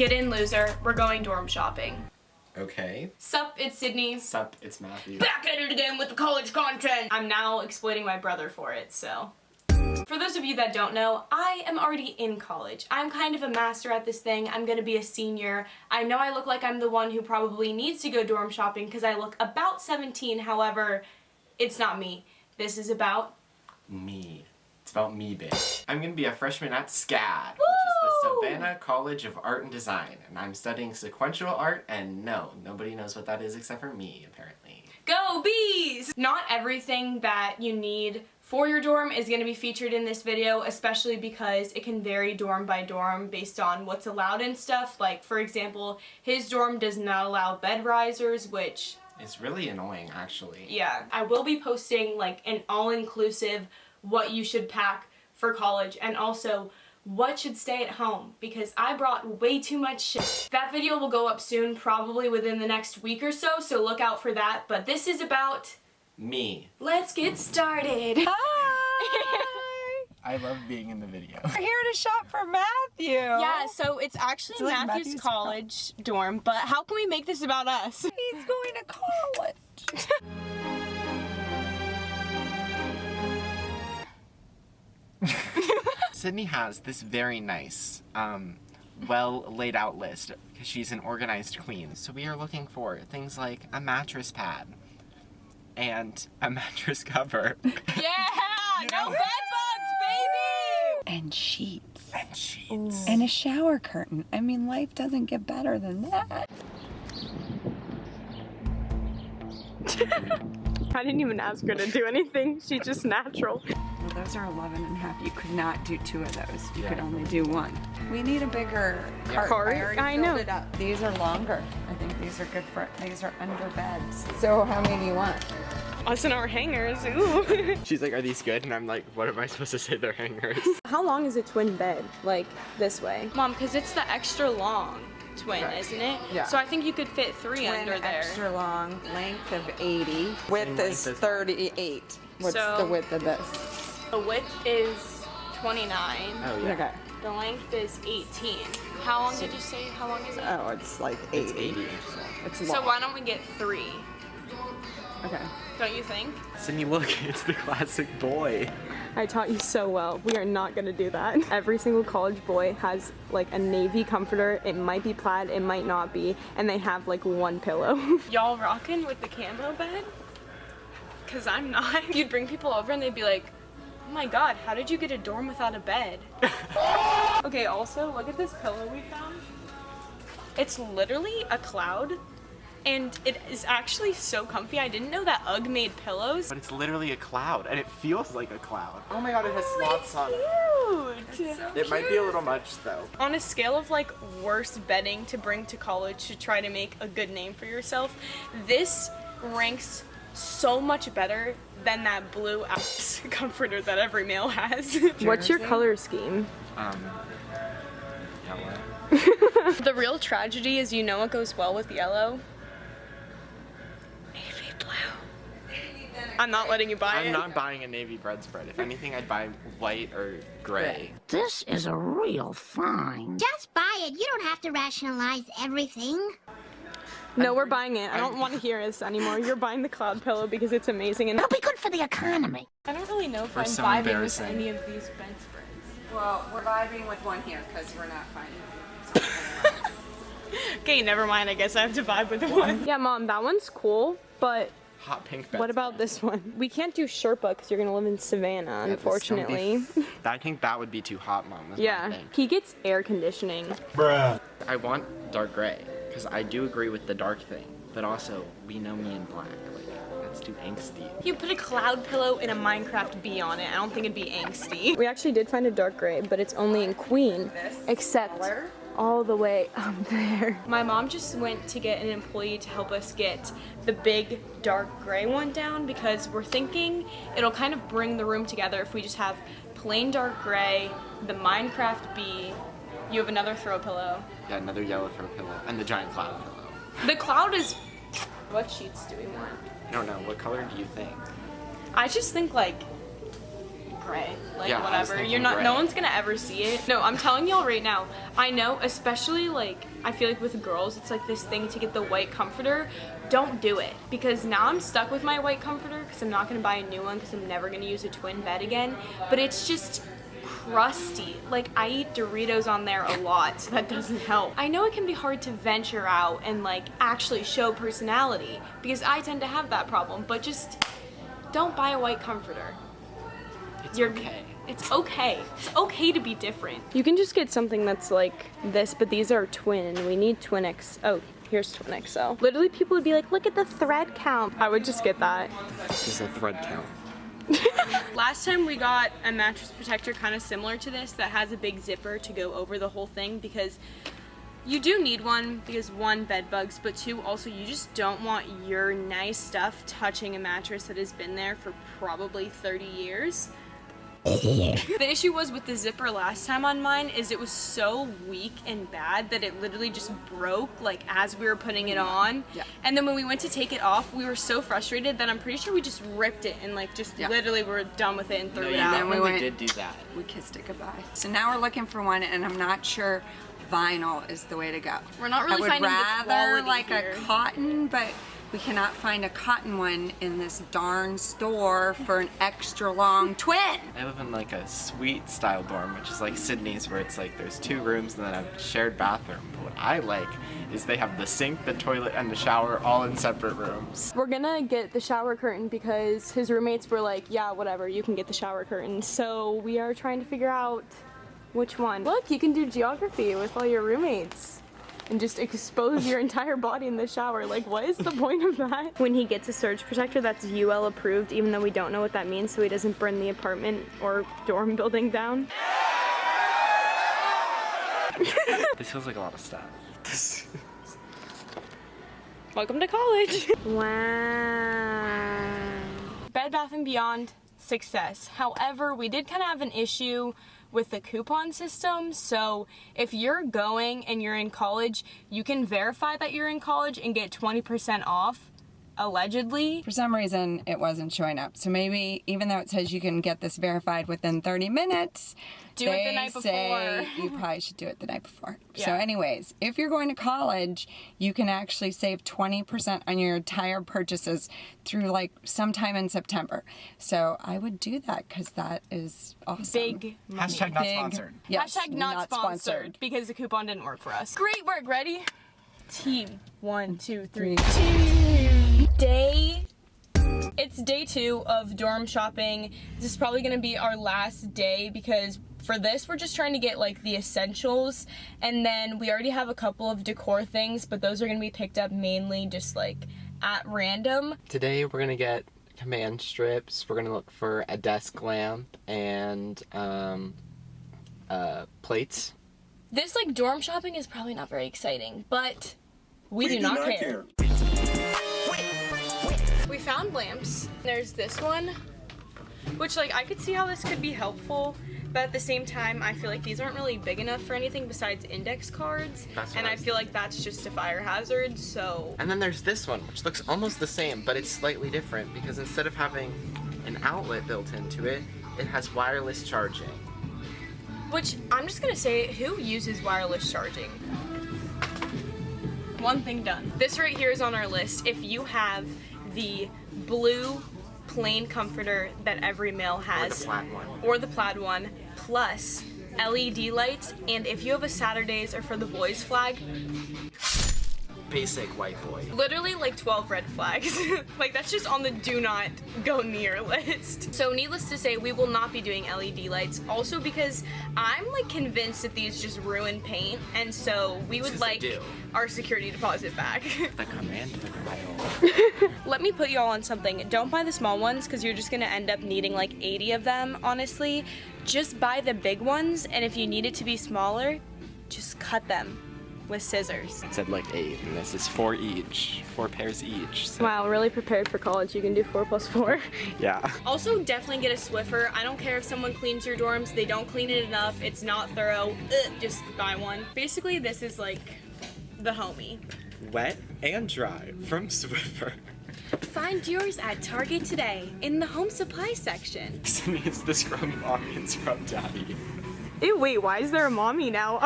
Get in, loser. We're going dorm shopping. Okay. Sup, it's Sydney. Sup, it's Matthew. Back at it again with the college content! I'm now exploiting my brother for it, so. For those of you that don't know, I am already in college. I'm kind of a master at this thing. I'm gonna be a senior. I know I look like I'm the one who probably needs to go dorm shopping because I look about 17, however, it's not me. This is about me. It's about me, bitch. I'm gonna be a freshman at SCAD, which is the Savannah College of Art and Design, and I'm studying sequential art, and no, nobody knows what that is except for me, apparently. Go bees! Not everything that you need for your dorm is going to be featured in this video, especially because it can vary dorm by dorm based on what's allowed and stuff. Like, for example, his dorm does not allow bed risers, which... It's really annoying, actually. Yeah. I will be posting, like, an all-inclusive what you should pack for college, and also what should stay at home, because I brought way too much shit. That video will go up soon, probably within the next week or so, so look out for that, but this is about... me. Let's get started. Hi! I love being in the video. We're here to shop for Matthew. Yeah, so it's actually It's like Matthew's college dorm, but how can we make this about us? He's going to college. Sydney has this very nice, well laid out list because she's an organized queen. So we are looking for things like a mattress pad and a mattress cover. Yeah! No bed bugs, baby! And sheets. And sheets. And a shower curtain. I mean, life doesn't get better than that. I didn't even ask her to do anything. She's just natural. Well, those are 11 and a half. You could not do 2 of those. You could Yeah. only do 1. We need a bigger cart. Cart? I already I filled know. it up. These are longer. I think these are good for, these are under beds. So how many do you want? Us and our hangers, ooh. She's like, are these good? And I'm like, what am I supposed to say they're hangers? How long is a twin bed? Like, this way? Mom, because it's the extra long twin, Right. isn't it? Yeah. So I think you could fit 3 Twin under there. extra long, length of 80. Width length is as- 38. What's So- the width of this? The width is 29. Oh yeah. Okay. The length is 18. How long did you say? How long is it? Oh, it's like 80. It's 80 inches long. It's long. So why don't we get 3? Okay. Don't you think? Sydney, look, it's the classic boy. I taught you so well. We are not gonna do that. Every single college boy has like a navy comforter. It might be plaid, it might not be, and they have like 1 pillow. Y'all rocking with the camo bed? Cause I'm not. You'd bring people over and they'd be like, oh my god, how did you get a dorm without a bed? Okay, also, look at this pillow we found. It's literally a cloud, and it is actually so comfy. I didn't know that UGG made pillows. But it's literally a cloud, and it feels like a cloud. Oh my god, it has slots on it. Cute! It might be a little much, though. On a scale of like worst bedding to bring to college to try to make a good name for yourself, this ranks so much better than that blue ass comforter that every male has. What's your Jersey? color scheme? Yellow. The real tragedy is, you know what goes well with yellow? Navy blue. I'm not letting you buy it. I'm not buying a navy bedspread. If anything, I'd buy white or gray. This is a real find. Just buy it. You don't have to rationalize everything. No, we're buying it. I don't want to hear this anymore. You're buying the cloud pillow because it's amazing, and It'll be good for the economy. I don't really know if I'm so vibing with embarrassing. any of these bedspreads. Well, we're vibing with one here because we're not finding. Okay, never mind. I guess I have to vibe with one. Yeah, Mom, that one's cool, but Hot pink bedspread. what about this one? We can't do Sherpa because you're gonna live in Savannah, Yeah, unfortunately. I think that would be too hot, Mom. That's what I Yeah, think. he gets air conditioning. I want dark gray, because I do agree with the dark thing, but also, we know me in black. Like, that's too angsty. You put a cloud pillow and a Minecraft bee on it. I don't think it'd be angsty. We actually did find a dark gray, but it's only in Queen, except color? all the way up there. My mom just went to get an employee to help us get the big dark gray one down because we're thinking it'll kind of bring the room together if we just have plain dark gray, the Minecraft bee. You have another throw pillow. Yeah, another yellow throw pillow, and the giant cloud pillow. The cloud is... What sheets do we want? I don't know, what color do you think? I just think like gray. Like, Yeah, I was whatever. thinking You're not, gray. no one's gonna ever see it. No, I'm telling y'all right now, I know, especially like, I feel like with girls, it's like this thing to get the white comforter. Don't do it, because now I'm stuck with my white comforter because I'm not gonna buy a new one because I'm never gonna use a twin bed again. But it's just crusty. Like, I eat Doritos on there a lot, so that doesn't help. I know it can be hard to venture out and like actually show personality because I tend to have that problem, but just don't buy a white comforter. It's okay. It's okay. It's okay to be different. You can just get something that's like this, but these are twin. We need twin X. Oh, here's twin XL. Literally, people would be like, look at the thread count. I would just get that. Just a thread count. Last time we got a mattress protector kind of similar to this that has a big zipper to go over the whole thing because you do need one because one, bed bugs, but two, also you just don't want your nice stuff touching a mattress that has been there for probably 30 years. The issue was with the zipper last time on mine is it was so weak and bad that it literally just broke like as we were putting it on. Yeah. And then when we went to take it off, we were so frustrated that I'm pretty sure we just ripped it and like just literally were done with it and threw it out. then we We went- did do that. We kissed it goodbye. So now we're looking for one, and I'm not sure vinyl is the way to go. We're not really I would finding the rather quality like here. a cotton, but we cannot find a cotton one in this darn store for an extra long twin. I live in like a suite style dorm, which is like Sydney's, where it's like there's 2 rooms and then a shared bathroom. But what I like is they have the sink, the toilet, and the shower all in separate rooms. We're gonna get the shower curtain because his roommates were like, yeah, whatever, you can get the shower curtain. So we are trying to figure out which one. Look, you can do geography with all your roommates and just expose your entire body in the shower. Like, what is the point of that? When he gets a surge protector that's UL approved, even though we don't know what that means, so he doesn't burn the apartment or dorm building down. This feels like a lot of stuff. Welcome to college. Wow. Bed Bath & Beyond, success. However, we did kind of have an issue with the coupon system. So if you're going and you're in college, you can verify that you're in college and get 20% off, allegedly. For some reason, it wasn't showing up. So maybe, even though it says you can get this verified within 30 minutes, Do it the night say before. you probably should do it the night before. Yeah. So anyways, if you're going to college, you can actually save 20% on your entire purchases through like sometime in September. So I would do that because that is awesome. Big money. Hashtag not Big- sponsored. Yes, Hashtag not sponsored because the coupon didn't work for us. Great work, ready? Team. 1, 2, 3. Team. It's day 2 of dorm shopping. This is probably gonna be our last day because for this we're just trying to get like the essentials, and then we already have a couple of decor things, but those are gonna be picked up mainly just like at random. Today we're gonna get command strips. We're gonna look for a desk lamp and plates. This like dorm shopping is probably not very exciting, but we do not care. We found lamps. There's this one, which like I could see how this could be helpful, but at the same time I feel like these aren't really big enough for anything besides index cards, That's what and I I was feel like that's just a fire hazard, so And then there's this one, which looks almost the same, but it's slightly different because instead of having an outlet built into it, it has wireless charging. which I'm just gonna say, who uses wireless charging? One thing done. This right here is on our list. If you have the blue plain comforter that every male has, Or the plaid one. plus LED lights, and if you have a Saturdays or for the boys flag, Basic white boy. literally like 12 red flags. Like that's just on the do not go near list. So needless to say, we will not be doing LED lights. Also because I'm like convinced that these just ruin paint, and so we would Yes, they like do. our security deposit back. The command dial. Let me put you all on something. Don't buy the small ones because you're just gonna end up needing like 80 of them, honestly. Just buy the big ones, and if you need it to be smaller, just cut them with scissors. It said like 8, and this is 4 each. 4 pairs each. So. Wow, really prepared for college. You can do 4 + 4. Yeah. Also, definitely get a Swiffer. I don't care if someone cleans your dorms. They don't clean it enough. It's not thorough. Just buy one. Basically, this is like the homie. Wet and dry from Swiffer. Find yours at Target today in the home supply section. It's the scrub mommy and scrub daddy. Ew, wait, why is there a mommy now?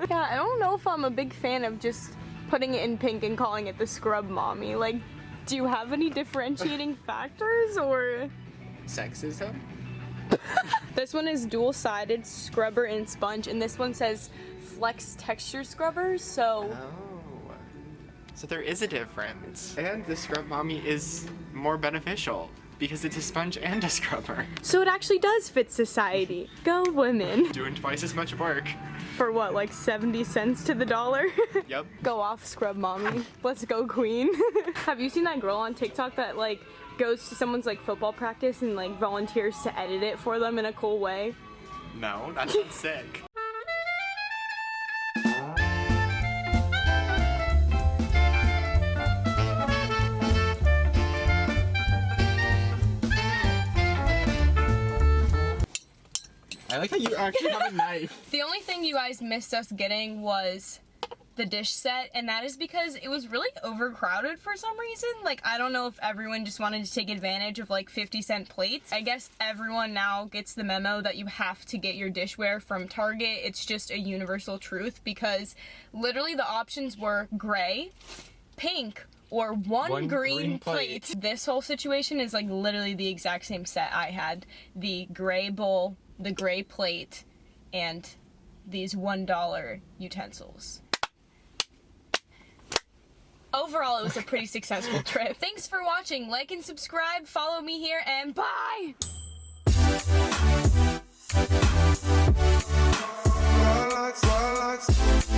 Yeah, I don't know if I'm a big fan of just putting it in pink and calling it the scrub mommy. Like, do you have any differentiating factors or? Sexism? This one is dual-sided scrubber and sponge, and this one says flex texture scrubbers, so. Oh. So there is a difference. And the scrub mommy is more beneficial because it's a sponge and a scrubber. So it actually does fit society. Go women. Doing twice as much work. For what, like 70 cents to the dollar? Yep. Go off, scrub mommy. Let's go, queen. Have you seen that girl on TikTok that like goes to someone's like football practice and like volunteers to edit it for them in a cool way? No, that sounds sick. I like that you actually have a knife. The only thing you guys missed us getting was the dish set, and that is because it was really overcrowded for some reason. Like, I don't know if everyone just wanted to take advantage of like 50-cent plates. I guess everyone now gets the memo that you have to get your dishware from Target. It's just a universal truth because literally the options were gray, pink, or one green plate. This whole situation is like literally the exact same set I had. The gray bowl, the gray plate, and these $1 utensils. Overall, it was a pretty successful trip. Thanks for watching. Like and subscribe, follow me here, and bye! Twilight, twilight.